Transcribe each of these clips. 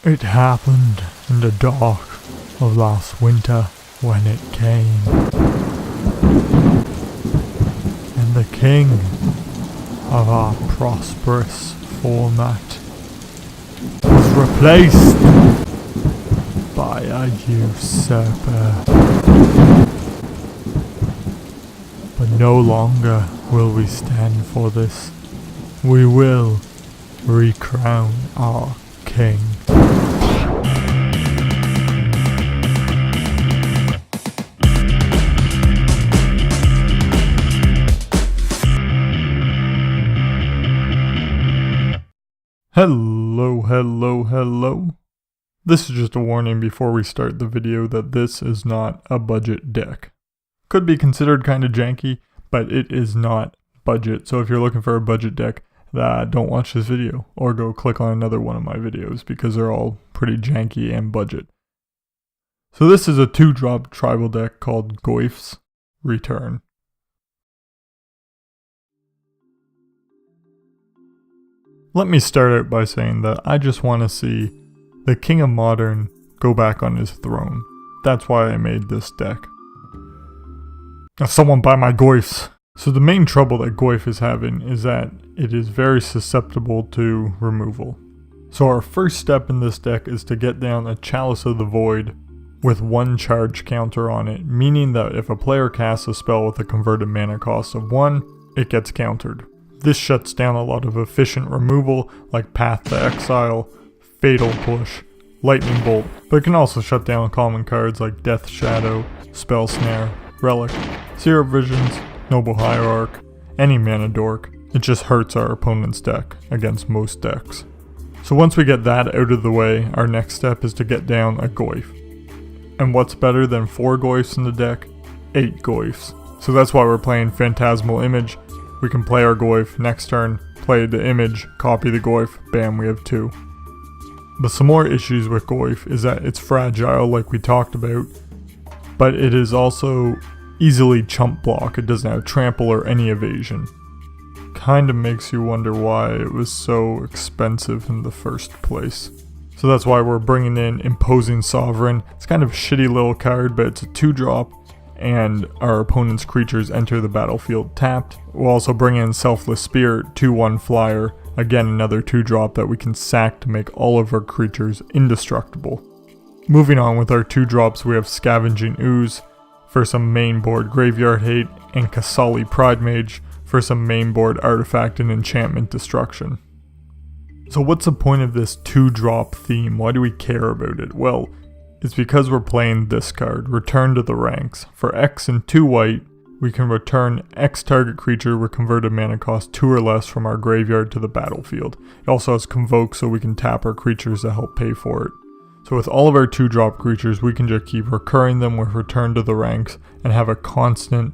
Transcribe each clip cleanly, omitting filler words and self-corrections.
It happened in the dark of last winter when it came. And the king of our prosperous format was replaced by a usurper. But no longer will we stand for this. We will recrown our king. Hello. This is just a warning before we start the video that this is not a budget deck. Could be considered kind of janky, but it is not budget. So if you're looking for a budget deck, don't watch this video or go click on another one of my videos because they're all pretty janky and budget. So this is a 2-drop tribal deck called Goyf's Return. Let me start out by saying that I just want to see the King of Modern go back on his throne. That's why I made this deck. Now someone buy my Goyfs! So the main trouble that Goyf is having is that it is very susceptible to removal. So our first step in this deck is to get down a Chalice of the Void with 1 charge counter on it, meaning that if a player casts a spell with a converted mana cost of 1, it gets countered. This shuts down a lot of efficient removal like Path to Exile, Fatal Push, Lightning Bolt, but it can also shut down common cards like Death Shadow, Spell Snare, Relic, Seer Visions, Noble Hierarch, any mana dork. It just hurts our opponent's deck against most decks. So once we get that out of the way, our next step is to get down a Goyf. And what's better than 4 Goyfs in the deck? 8 Goyfs. So that's why we're playing Phantasmal Image. We can play our Goyf, next turn, play the image, copy the Goyf, bam, we have 2. But some more issues with Goyf is that it's fragile like we talked about, but it is also easily chump block. It doesn't have trample or any evasion. Kinda makes you wonder why it was so expensive in the first place. So that's why we're bringing in Imposing Sovereign. It's kind of a shitty little card, but it's a 2-drop. And our opponent's creatures enter the battlefield tapped. We'll also bring in Selfless Spirit, 2/1 flyer, again another 2-drop that we can sack to make all of our creatures indestructible. Moving on with our 2-drops, we have Scavenging Ooze for some main board graveyard hate, and Kasali Pride Mage for some main board artifact and enchantment destruction. So what's the point of this 2-drop theme? Why do we care about it? Well, it's because we're playing this card, Return to the Ranks. For X and 2 white, we can return X target creature with converted mana cost 2 or less from our graveyard to the battlefield. It also has Convoke, so we can tap our creatures to help pay for it. So with all of our 2-drop creatures, we can just keep recurring them with Return to the Ranks and have a constant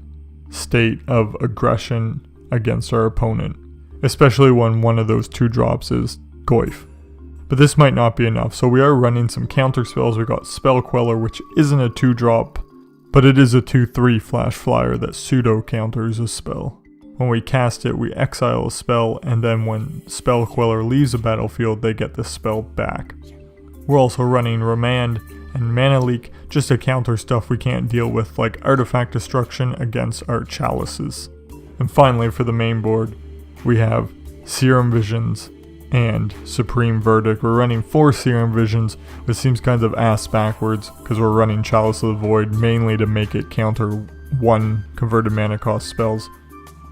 state of aggression against our opponent, especially when one of those 2-drops is Goyf. But this might not be enough, so we are running some counter spells. We got Spell Queller, which isn't a 2-drop, but it is a 2/3 flash flyer that pseudo counters a spell. When we cast it, we exile a spell, and then when Spell Queller leaves the battlefield, they get the spell back. We're also running Remand and Mana Leak just to counter stuff we can't deal with, like Artifact Destruction against our Chalices. And finally, for the main board, we have Serum Visions and Supreme Verdict. We're running 4 Serum Visions, which seems kind of ass backwards because we're running Chalice of the Void mainly to make it counter 1 converted mana cost spells.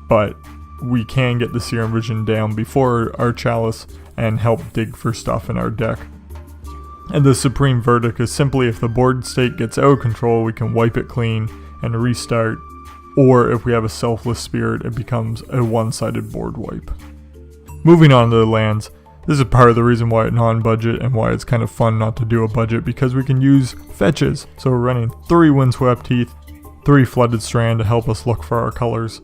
But we can get the Serum Vision down before our Chalice and help dig for stuff in our deck. And the Supreme Verdict is simply if the board state gets out of control, we can wipe it clean and restart. Or if we have a Selfless Spirit, it becomes a one-sided board wipe. Moving on to the lands, this is part of the reason why it's non-budget and why it's kind of fun not to do a budget, because we can use fetches. So we're running 3 Windswept Teeth, 3 Flooded Strand to help us look for our colors.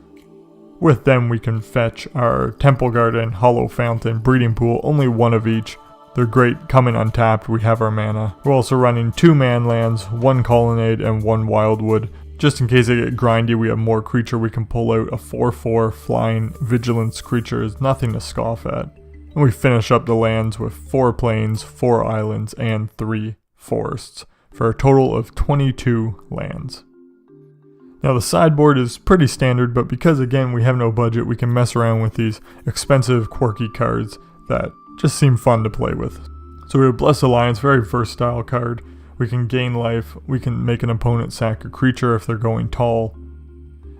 With them we can fetch our Temple Garden, Hollow Fountain, Breeding Pool, only 1 of each. They're great coming untapped, we have our mana. We're also running 2 man lands, 1 Colonnade and 1 Wildwood. Just in case they get grindy, we have more creature we can pull out. A 4/4 flying vigilance creature is nothing to scoff at. And we finish up the lands with 4 plains, 4 islands, and 3 forests, for a total of 22 lands. Now the sideboard is pretty standard, but because again we have no budget, we can mess around with these expensive quirky cards that just seem fun to play with. So we have Blessed Alliance, very versatile card. We can gain life, we can make an opponent sack a creature if they're going tall.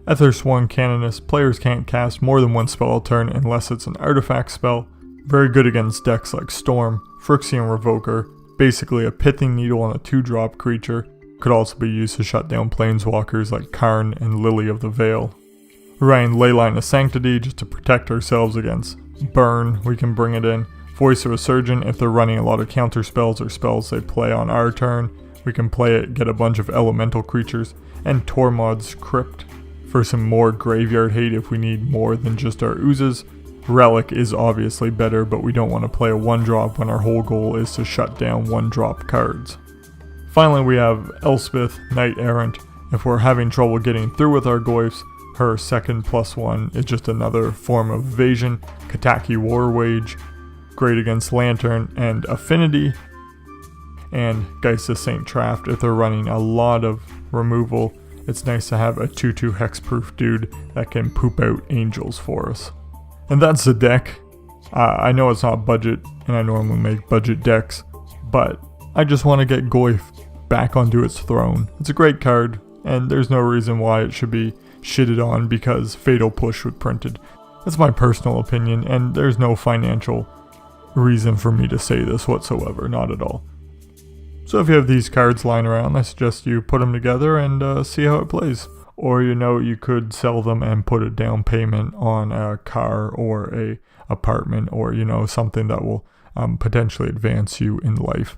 Ethersworn Canonist, players can't cast more than 1 spell a turn unless it's an artifact spell. Very good against decks like Storm, Phyrexian Revoker, basically a Pithing Needle on a 2-drop creature. Could also be used to shut down planeswalkers like Karn and Lily of the Veil. We're running Leyline of Sanctity just to protect ourselves against burn, we can bring it in. Voice of a Surgeon, if they're running a lot of counter spells or spells they play on our turn, we can play it, get a bunch of elemental creatures. And Tormod's Crypt for some more graveyard hate if we need more than just our oozes. Relic is obviously better, but we don't want to play a 1-drop when our whole goal is to shut down 1-drop cards. Finally, we have Elspeth, Knight Errant. If we're having trouble getting through with our Goyfs, her second +1 is just another form of evasion. Kataki War Wage, great against Lantern and Affinity. And Geist of St. Traft, if they're running a lot of removal, it's nice to have a 2/2 hexproof dude that can poop out angels for us. And that's the deck. I know it's not budget, and I normally make budget decks, but I just want to get Goyf back onto its throne. It's a great card, and there's no reason why it should be shitted on because Fatal Push was printed. That's my personal opinion, and there's no financial reason for me to say this whatsoever, not at all. So if you have these cards lying around, I suggest you put them together and see how it plays. Or you could sell them and put a down payment on a car or a apartment or something that will potentially advance you in life.